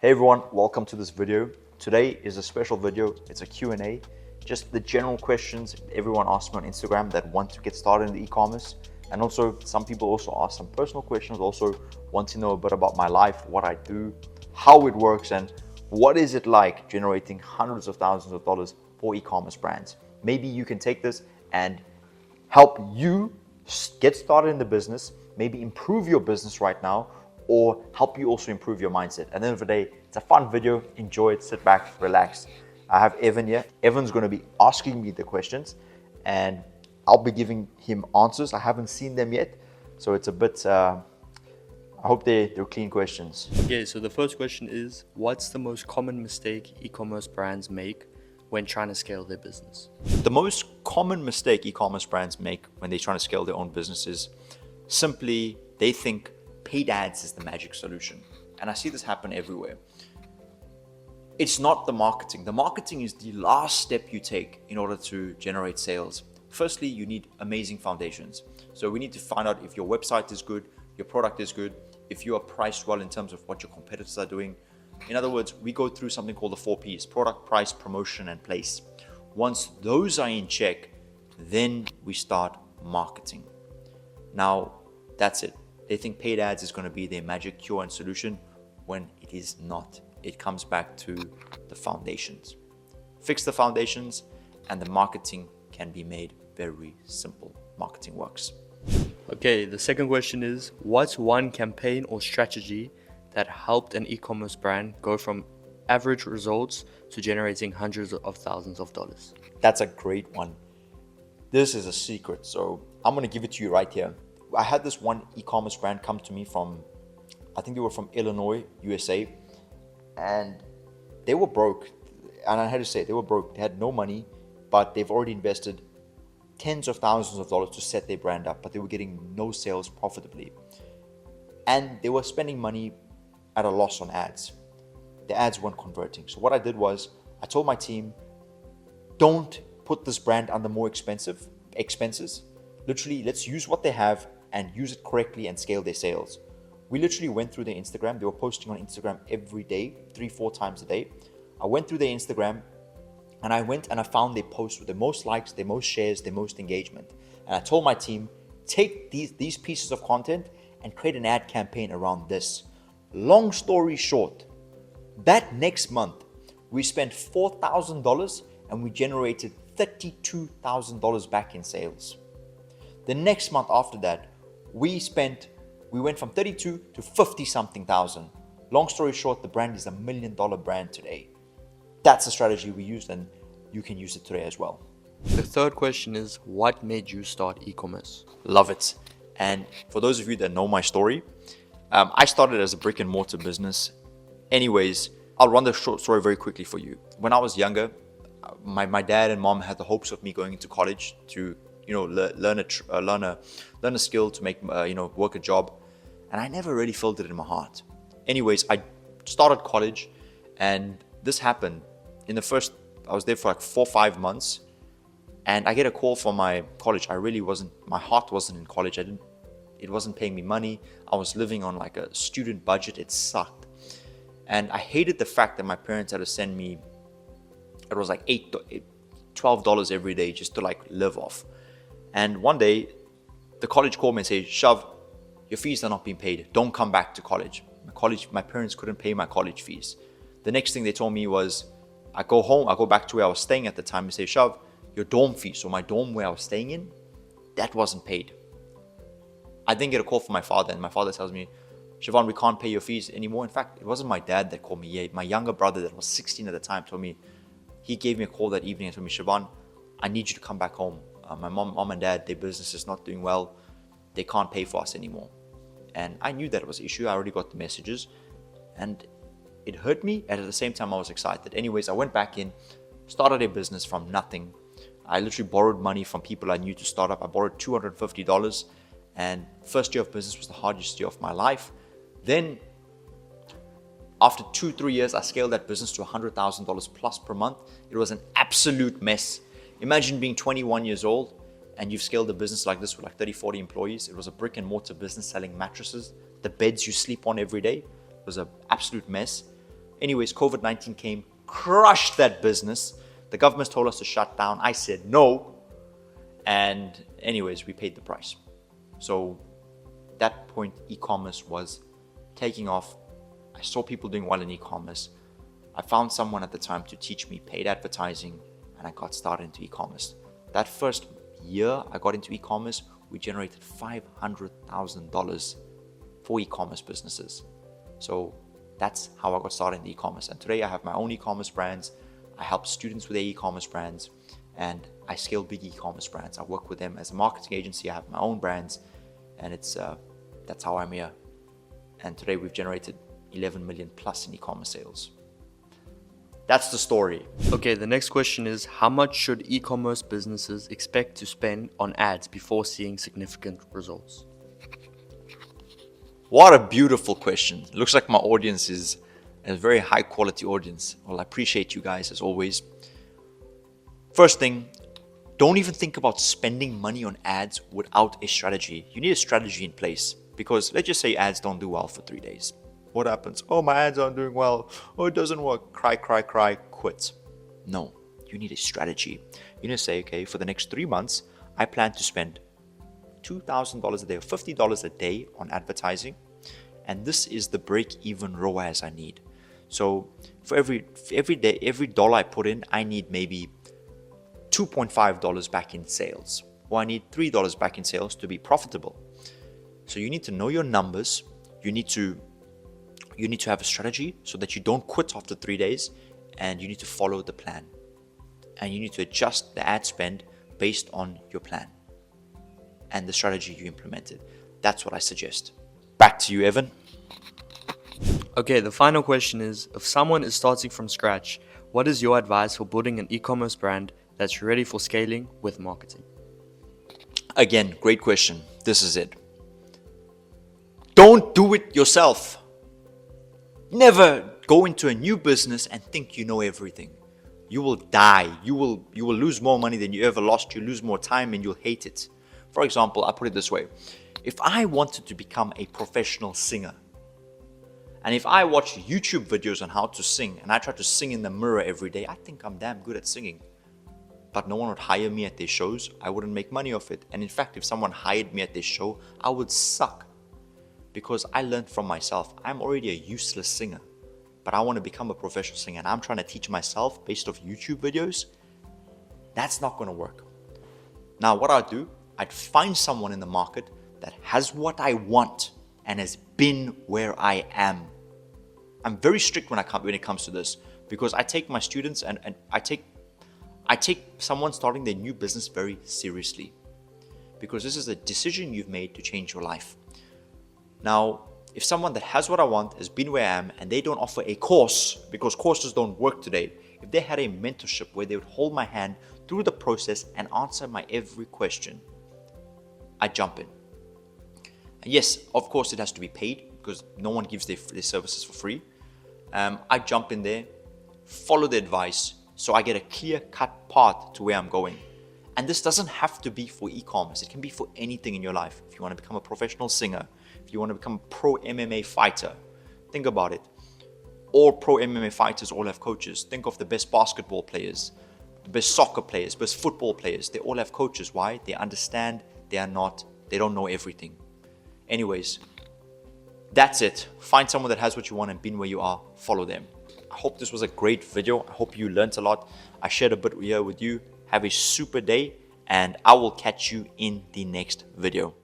Hey everyone, welcome to this video. Today is a special video. It's a Q&A, just the general questions everyone asks me on Instagram that want to get started in the e-commerce. And also some people also ask some personal questions, also want to know a bit about my life, what I do, how it works, and what is it like generating hundreds of thousands of dollars for e-commerce brands. Maybe you can take this and help you get started in the business, maybe improve your business right now, or help you also improve your mindset. At the end of the day, it's a fun video. Enjoy it, sit back, relax. I have Evan here. Evan's going to be asking me the questions and I'll be giving him answers. I haven't seen them yet, so it's a bit, I hope they're clean questions. Okay, so the first question is, what's the most common mistake e-commerce brands make when trying to scale their business? The most common mistake e-commerce brands make when they're trying to scale their own business is simply they think paid ads is the magic solution. And I see this happen everywhere. It's not the marketing. The marketing is the last step you take in order to generate sales. Firstly, you need amazing foundations. So we need to find out if your website is good, your product is good, if you are priced well in terms of what your competitors are doing. In other words, we go through something called the 4 Ps: product, price, promotion, and place. Once those are in check, then we start marketing. Now, that's it. They think paid ads is going to be their magic cure and solution when it is not. It comes back to the foundations. Fix the foundations and the marketing can be made very simple. Marketing works. Okay, the second question is, what's one campaign or strategy that helped an e-commerce brand go from average results to generating hundreds of thousands of dollars? That's a great one. This is a secret, so I'm going to give it to you right here. I had this one e-commerce brand come to me from, I think they were from Illinois, USA, and they were broke. And I had to say, they were broke. They had no money, but they've already invested tens of thousands of dollars to set their brand up, but they were getting no sales profitably. And they were spending money at a loss on ads. The ads weren't converting. So what I did was, I told my team, don't put this brand under more expenses. Literally, let's use what they have and use it correctly and scale their sales. We literally went through their Instagram. They were posting on Instagram every day, 3-4 times a day. I went through their Instagram and I went and I found their posts with the most likes, their most shares, their most engagement. And I told my team, take these pieces of content and create an ad campaign around this. Long story short, that next month, we spent $4,000 and we generated $32,000 back in sales. The next month after that, we went from 32 to 50 something thousand. Long story short, the brand is $1 million brand today. That's the strategy we used and you can use it today as well. The third question is, what made you start e-commerce? Love it. And for those of you that know my story, I started as a brick and mortar business. Anyways, I'll run the short story very quickly for you. When I was younger, my dad and mom had the hopes of me going into college to learn a skill to make work a job, and I never really felt it in my heart. Anyways, I started college, and this happened. I was there for like 4-5 months, and I get a call from my college. My heart wasn't in college. It wasn't paying me money. I was living on like a student budget. It sucked, and I hated the fact that my parents had to send me. It was like $12 every day just to like live off. And one day, the college called me and said, Shav, your fees are not being paid. Don't come back to college. My parents couldn't pay my college fees. The next thing they told me was, I go back to where I was staying at the time and say, Shav, your dorm fee, so my dorm where I was staying in, that wasn't paid. I then get a call from my father, and my father tells me, Shavaan, we can't pay your fees anymore. In fact, it wasn't my dad that called me. My younger brother that was 16 at the time told me, he gave me a call that evening and told me, Shavaan, I need you to come back home. My mom and dad, their business is not doing well. They can't pay for us anymore. And I knew that was an issue. I already got the messages and it hurt me. And at the same time, I was excited. Anyways, I went back in, started a business from nothing. I literally borrowed money from people I knew to start up. I borrowed $250 and first year of business was the hardest year of my life. Then after 2-3 years, I scaled that business to $100,000 plus per month. It was an absolute mess. Imagine being 21 years old and you've scaled a business like this with like 30-40 employees. It was a brick and mortar business selling mattresses, the beds you sleep on every day. It was an absolute mess. Anyways, COVID-19 came, crushed that business. The government told us to shut down. I said no. And anyways, we paid the price. So at that point, e-commerce was taking off. I saw people doing well in e-commerce. I found someone at the time to teach me paid advertising, and I got started into e-commerce. That first year I got into e-commerce, we generated $500,000 for e-commerce businesses. So that's how I got started in e-commerce. And today I have my own e-commerce brands. I help students with their e-commerce brands, and I scale big e-commerce brands. I work with them as a marketing agency. I have my own brands, and that's how I'm here. And today we've generated 11 million plus in e-commerce sales. That's the story. Okay, the next question is, how much should e-commerce businesses expect to spend on ads before seeing significant results? What a beautiful question. Looks like my audience is a very high quality audience. Well, I appreciate you guys as always. First thing, don't even think about spending money on ads without a strategy. You need a strategy in place, because let's just say ads don't do well for 3 days. What happens? Oh, my ads aren't doing well. Oh, it doesn't work. Cry, quit. No, you need a strategy. You need to say, okay, for the next 3 months, I plan to spend $2,000 a day or $50 a day on advertising. And this is the break-even ROAS I need. So for every day, every dollar I put in, I need maybe $2.5 back in sales, or I need $3 back in sales to be profitable. So you need to know your numbers. You need to have a strategy so that you don't quit after 3 days, and you need to follow the plan. And you need to adjust the ad spend based on your plan and the strategy you implemented. That's what I suggest. Back to you, Evan. Okay, the final question is, if someone is starting from scratch, what is your advice for building an e-commerce brand that's ready for scaling with marketing? Again, great question. This is it. Don't do it yourself. Never go into a new business and think you know everything. You will die. You will lose more money than you ever lost. You lose more time and you'll hate it. For example, I put it this way. If I wanted to become a professional singer, and if I watch YouTube videos on how to sing, and I try to sing in the mirror every day, I think I'm damn good at singing. But no one would hire me at their shows. I wouldn't make money off it. And in fact, if someone hired me at their show, I would suck. Because I learned from myself. I'm already a useless singer, but I want to become a professional singer, and I'm trying to teach myself based off YouTube videos. That's not going to work. Now, what I'd do, I'd find someone in the market that has what I want and has been where I am. I'm very strict when it comes to this, because I take my students and I take someone starting their new business very seriously, because this is a decision you've made to change your life. Now, if someone that has what I want has been where I am, and they don't offer a course, because courses don't work today, if they had a mentorship where they would hold my hand through the process and answer my every question, I'd jump in. And yes, of course, it has to be paid, because no one gives their services for free. I jump in there, follow the advice, so I get a clear-cut path to where I'm going. And this doesn't have to be for e-commerce. It can be for anything in your life. If you want to become a professional singer, if you want to become a pro MMA fighter, think about it. All pro MMA fighters all have coaches. Think of the best basketball players, the best soccer players, best football players. They all have coaches. Why? They understand. They don't know everything. Anyways, that's it. Find someone that has what you want and been where you are. Follow them. I hope this was a great video. I hope you learned a lot. I shared a bit here with you. Have a super day, and I will catch you in the next video.